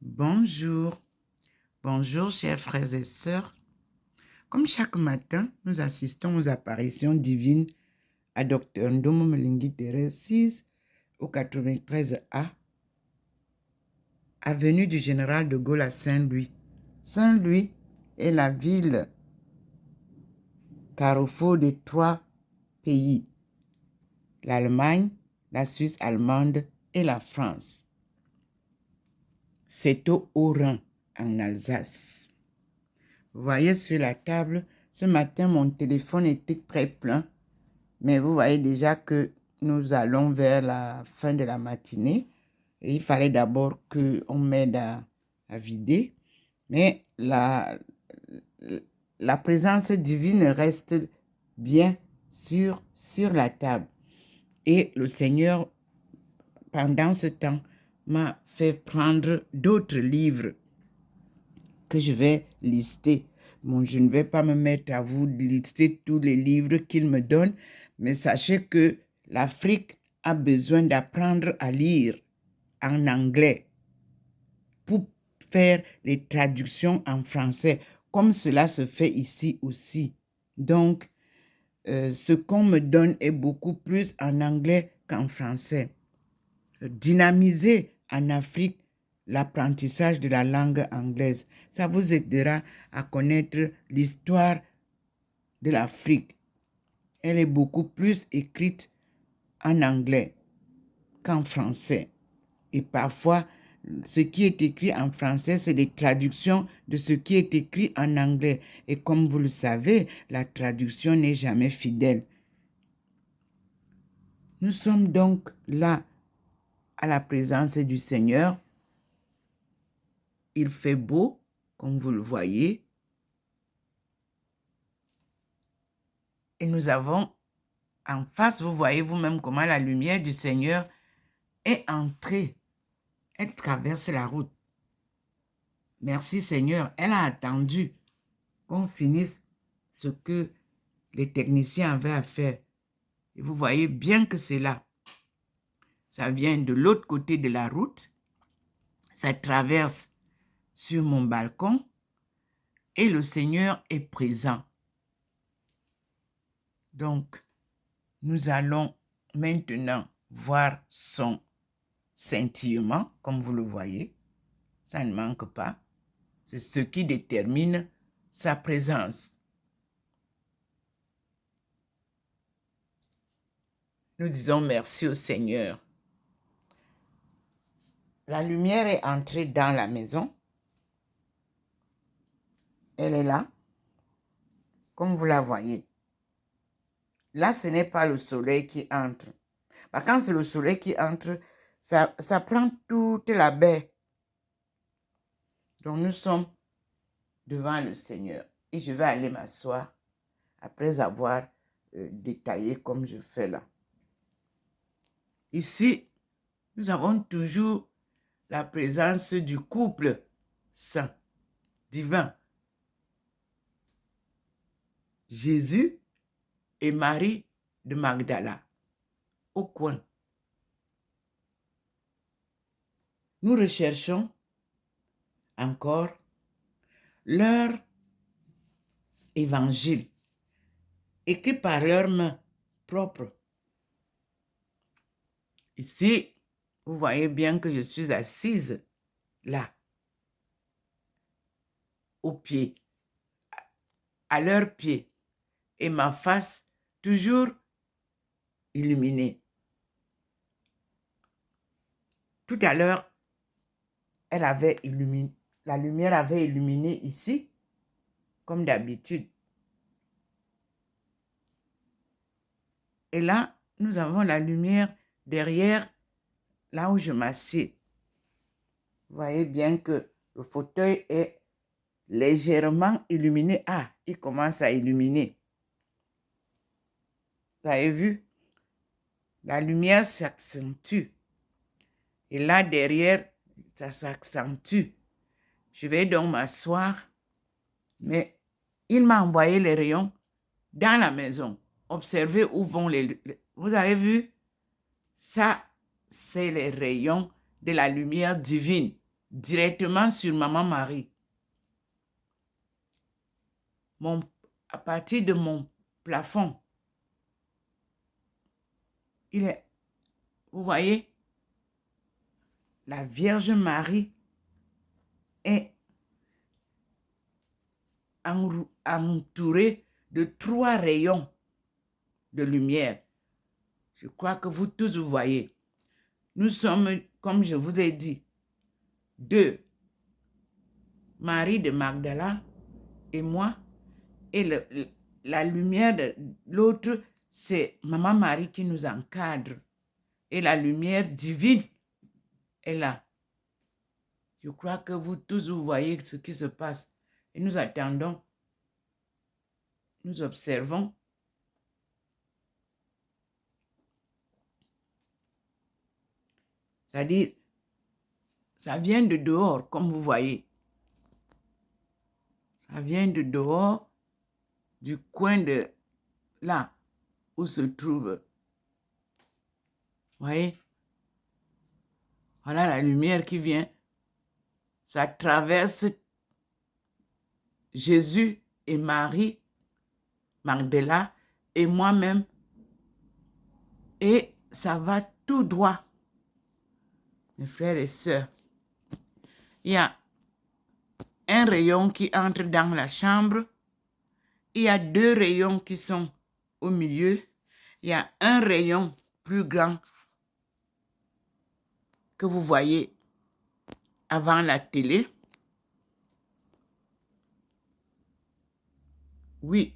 Bonjour, bonjour chers frères et sœurs. Comme chaque matin, nous assistons aux apparitions divines à Dr Ndomo Mlingui Thérèse 6 au 93A, avenue du Général de Gaulle à Saint-Louis. Saint-Louis est la ville carrefour de 3 pays, l'Allemagne, la Suisse allemande et la France. C'est au Haut-Rhin, en Alsace. Vous voyez sur la table, ce matin, mon téléphone était très plein, mais vous voyez déjà que nous allons vers la fin de la matinée. Et il fallait d'abord qu'on m'aide à vider, mais la présence divine reste bien sur la table. Et le Seigneur, pendant ce temps, m'a fait prendre d'autres livres que je vais lister. Bon, je ne vais pas me mettre à vous lister tous les livres qu'il me donne, mais sachez que l'Afrique a besoin d'apprendre à lire en anglais pour faire les traductions en français, comme cela se fait ici aussi. Donc, ce qu'on me donne est beaucoup plus en anglais qu'en français. Dynamiser en Afrique l'apprentissage de la langue anglaise. Ça vous aidera à connaître l'histoire de l'Afrique. Elle est beaucoup plus écrite en anglais qu'en français. Et parfois, ce qui est écrit en français, c'est des traductions de ce qui est écrit en anglais. Et comme vous le savez, la traduction n'est jamais fidèle. Nous sommes donc là à la présence du Seigneur. Il fait beau, comme vous le voyez. Et nous avons en face, vous voyez vous-même comment la lumière du Seigneur est entrée. Elle traverse la route. Merci Seigneur. Elle a attendu qu'on finisse ce que les techniciens avaient à faire. Et vous voyez bien que c'est là. Ça vient de l'autre côté de la route. Ça traverse sur mon balcon. Et le Seigneur est présent. Donc, nous allons maintenant voir son scintillement, comme vous le voyez. Ça ne manque pas. C'est ce qui détermine sa présence. Nous disons merci au Seigneur. La lumière est entrée dans la maison. Elle est là, comme vous la voyez. Là, ce n'est pas le soleil qui entre. Quand c'est le soleil qui entre, ça prend toute la baie. Donc, nous sommes devant le Seigneur. Et je vais aller m'asseoir après avoir détaillé comme je fais là. Ici, nous avons toujours la présence du couple saint, divin. Jésus et Marie de Magdala, au coin. Nous recherchons encore leur évangile, écrit par leurs mains propres. Ici, vous voyez bien que je suis assise là, au pied, à leurs pieds, et ma face toujours illuminée. Tout à l'heure, la lumière avait illuminé ici, comme d'habitude. Et là, nous avons la lumière derrière, là où je m'assieds. Vous voyez bien que le fauteuil est légèrement illuminé. Ah, il commence à illuminer. Vous avez vu? La lumière s'accentue. Et là, derrière, ça s'accentue. Je vais donc m'asseoir. Mais il m'a envoyé les rayons dans la maison. Observez où vont les... Vous avez vu? Ça, c'est les rayons de la lumière divine. directement sur Maman Marie. À partir de mon plafond, vous voyez, la Vierge Marie est entourée de 3 rayons de lumière. Je crois que vous tous vous voyez. Nous sommes, comme je vous ai dit, 2. Marie de Magdala et moi. Et la lumière de l'autre, c'est Maman Marie qui nous encadre. Et la lumière divine est là. Je crois que vous tous, vous voyez ce qui se passe. Et nous attendons. Nous observons. C'est-à-dire, ça vient de dehors, comme vous voyez. Ça vient de dehors, du coin de là où se trouve. Vous voyez? Voilà la lumière qui vient. Ça traverse Jésus et Marie, Magdala et moi-même. Et ça va tout droit. Mes frères et sœurs. Il y a un rayon qui entre dans la chambre. Il y a 2 rayons qui sont au milieu. Il y a un rayon plus grand que vous voyez avant la télé. Oui.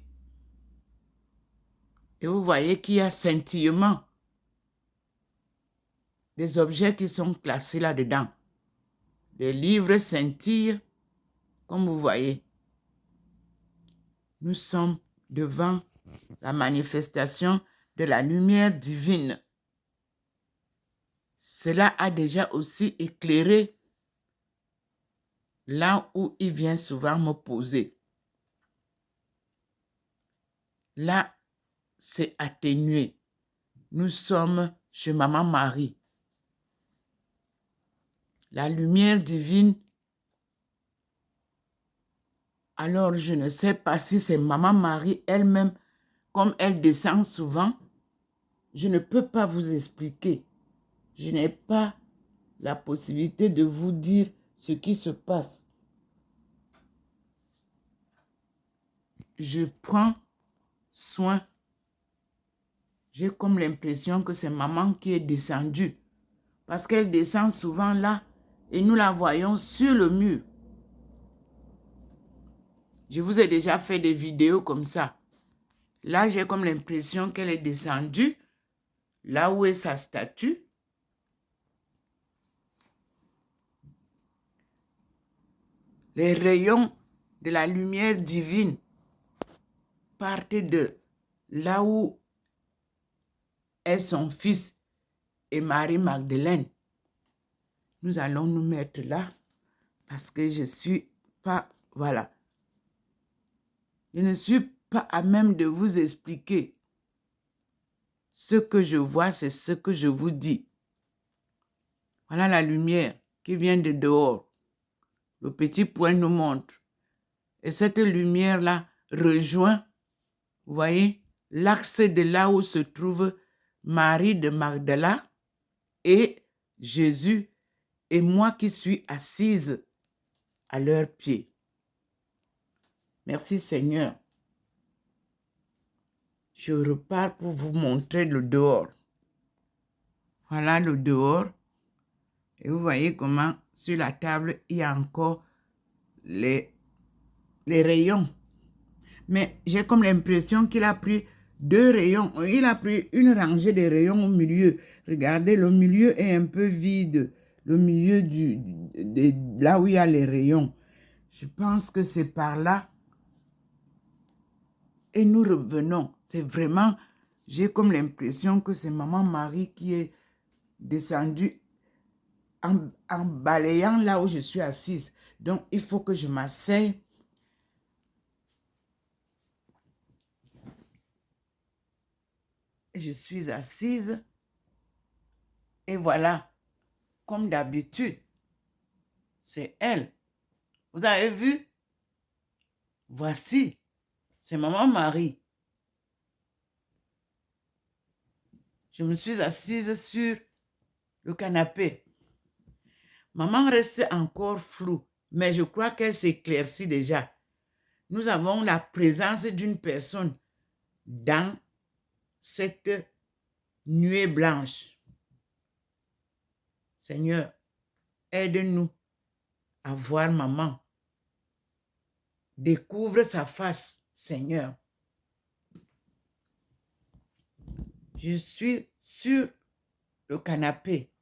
Et vous voyez qu'il y a scintillement des objets qui sont classés là-dedans. Des livres scintillent, comme vous voyez. Nous sommes devant la manifestation de la lumière divine. Cela a déjà aussi éclairé là où il vient souvent me poser. Là, c'est atténué. Nous sommes chez Maman Marie. La lumière divine, alors je ne sais pas si c'est Maman Marie elle-même, comme elle descend souvent, je ne peux pas vous expliquer. Je n'ai pas la possibilité de vous dire ce qui se passe. Je prends soin. J'ai comme l'impression que c'est maman qui est descendue. Parce qu'elle descend souvent là et nous la voyons sur le mur. Je vous ai déjà fait des vidéos comme ça. Là, j'ai comme l'impression qu'elle est descendue là où est sa statue. Les rayons de la lumière divine partent de là où est son fils et Marie-Magdeleine. Nous allons nous mettre là parce que je ne suis pas, voilà. Je ne suis pas à même de vous expliquer. Ce que je vois, c'est ce que je vous dis. Voilà la lumière qui vient de dehors. Le petit point nous montre. Et cette lumière-là rejoint, vous voyez, l'axe de là où se trouve Marie de Magdala et Jésus et moi qui suis assise à leurs pieds. Merci Seigneur. Je repars pour vous montrer le dehors. Voilà le dehors. Et vous voyez comment sur la table, il y a encore les rayons. Mais j'ai comme l'impression qu'il a pris 2 rayons. Il a pris une rangée de rayons au milieu. Regardez, le milieu est un peu vide. Le milieu de là où il y a les rayons. Je pense que c'est par là. Et nous revenons. C'est vraiment, j'ai comme l'impression que c'est Maman Marie qui est descendue en balayant là où je suis assise. Donc, il faut que je m'asseye. Je suis assise. Et voilà, comme d'habitude, C'est elle. Vous avez vu? Voici, c'est Maman Marie. Je me suis assise sur le canapé. Maman reste encore floue, mais je crois qu'elle s'éclaircit déjà. Nous avons la présence d'une personne dans cette nuée blanche. Seigneur, aide-nous à voir maman. Découvre sa face, Seigneur. Je suis sur le canapé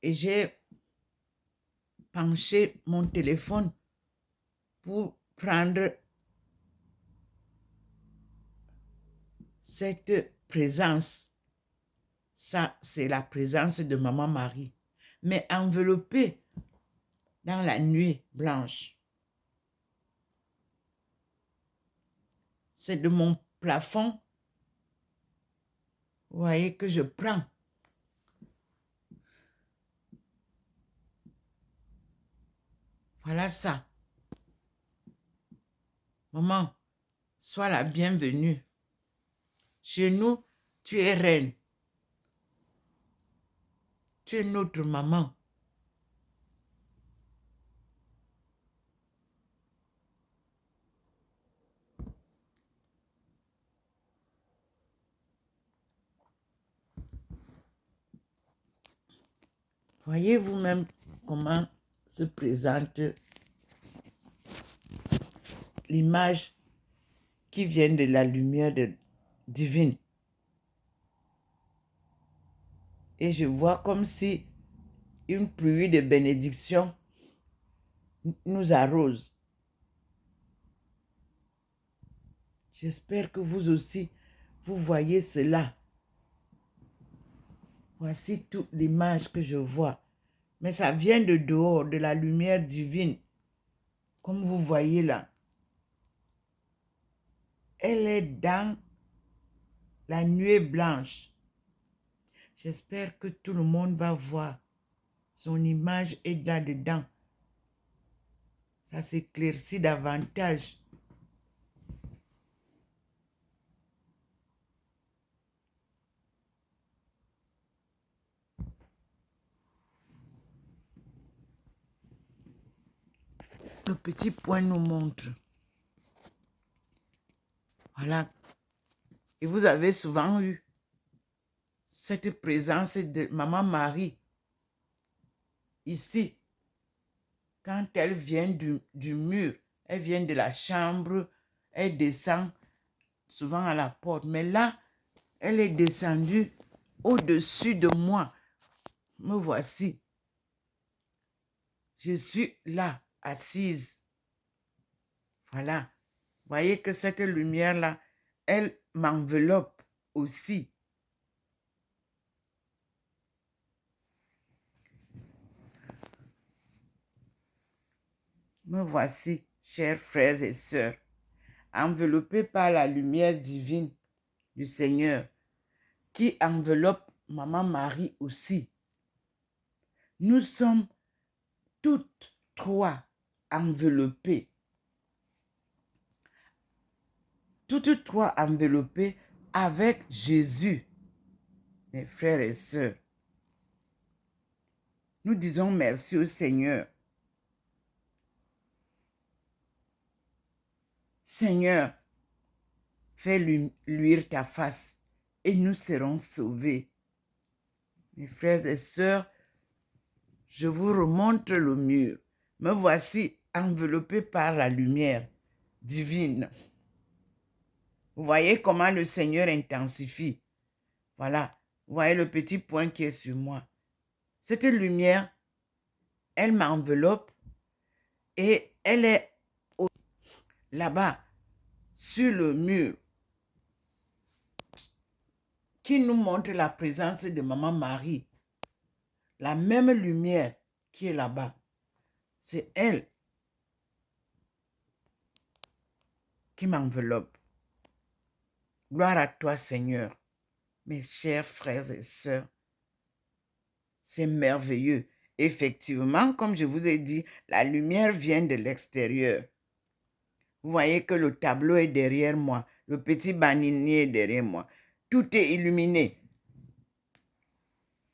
et j'ai penché mon téléphone pour prendre cette présence. Ça, c'est la présence de Maman Marie, mais enveloppée dans la nuit blanche. C'est de mon plafond, vous voyez, que je prends. Voilà ça. Maman, sois la bienvenue. Chez nous, tu es reine. Tu es notre maman. Voyez vous-même comment se présente l'image qui vient de la lumière divine. Et je vois comme si une pluie de bénédiction nous arrose. J'espère que vous aussi, vous voyez cela. Voici toute l'image que je vois. Mais ça vient de dehors, de la lumière divine. Comme vous voyez là. Elle est dans la nuée blanche. J'espère que tout le monde va voir. Son image est là-dedans. Ça s'éclaircit davantage. Le petit point nous montre. Voilà. Et vous avez souvent eu cette présence de Maman Marie ici. Quand elle vient du mur, elle vient de la chambre, elle descend souvent à la porte. Mais là, elle est descendue au-dessus de moi. Me voici. Je suis là, assise. Voilà. Voyez que cette lumière-là, elle m'enveloppe aussi. Me voici, chers frères et sœurs, enveloppés par la lumière divine du Seigneur, qui enveloppe Maman Marie aussi. Nous sommes toutes trois enveloppées. Toutes trois enveloppées avec Jésus, mes frères et sœurs. Nous disons merci au Seigneur. Seigneur, fais luire ta face et nous serons sauvés. Mes frères et sœurs, je vous remontre le mur. Me voici enveloppé par la lumière divine. Vous voyez comment le Seigneur intensifie. Voilà, vous voyez le petit point qui est sur moi. Cette lumière, elle m'enveloppe et elle est là-bas, sur le mur, qui nous montre la présence de Maman Marie. La même lumière qui est là-bas. C'est elle qui m'enveloppe. Gloire à toi, Seigneur. Mes chers frères et sœurs, c'est merveilleux. Effectivement, comme je vous ai dit, la lumière vient de l'extérieur. Vous voyez que le tableau est derrière moi. Le petit baninier est derrière moi. Tout est illuminé.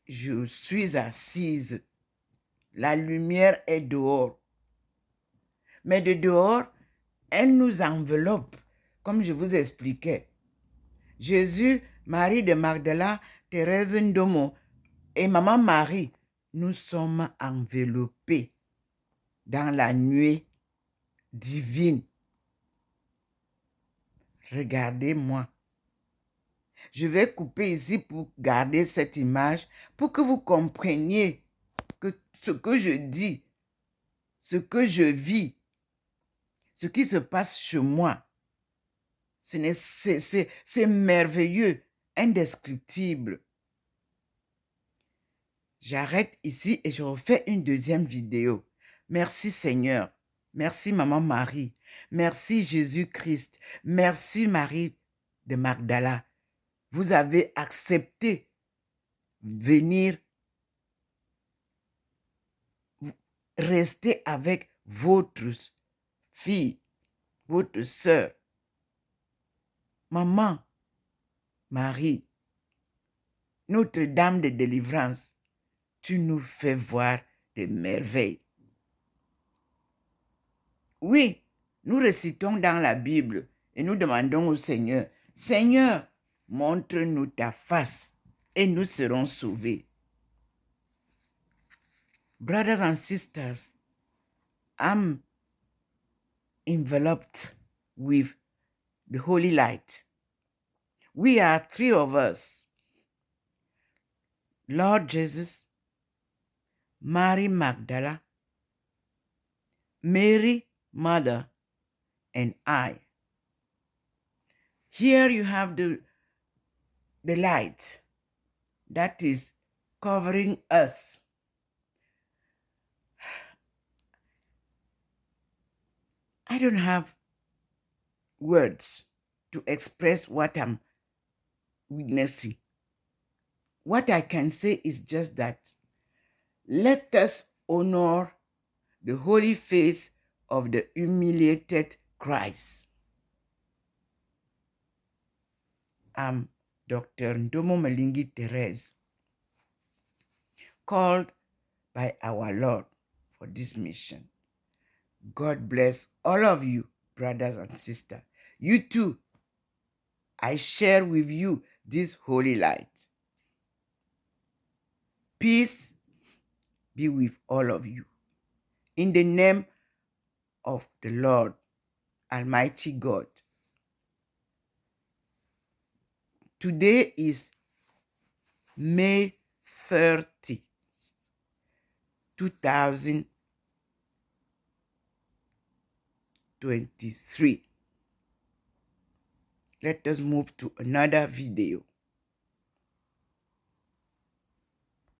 Je suis assise. La lumière est dehors. Mais de dehors, elle nous enveloppe, comme je vous expliquais. Jésus, Marie de Magdala, Thérèse Ndomo et Maman Marie, nous sommes enveloppés dans la nuée divine. Regardez-moi. Je vais couper ici pour garder cette image, pour que vous compreniez que ce que je dis, ce que je vis, ce qui se passe chez moi, c'est merveilleux, indescriptible. J'arrête ici et je refais une deuxième vidéo. Merci Seigneur. Merci Maman Marie. Merci Jésus-Christ. Merci Marie de Magdala. Vous avez accepté venir rester avec votre fille, votre sœur. Maman Marie, Notre-Dame de délivrance, tu nous fais voir des merveilles. Oui, nous récitons dans la Bible et nous demandons au Seigneur, Seigneur, montre-nous ta face et nous serons sauvés. Brothers and sisters, I'm enveloped with the holy light. We are three of us. Lord Jesus, Mary Magdala, Mary, Mother, and I. Here you have the light that is covering us. I don't have words to express what I'm witnessing. What I can say is just that let us honor the holy face of the humiliated Christ. I'm Dr. Ndomo Malingi Therese, called by our Lord for this mission. God bless all of you, brothers and sisters. You too, I share with you this holy light. Peace be with all of you. In the name of the Lord, Almighty God. Today is May 30, 2023. Let us move to another video.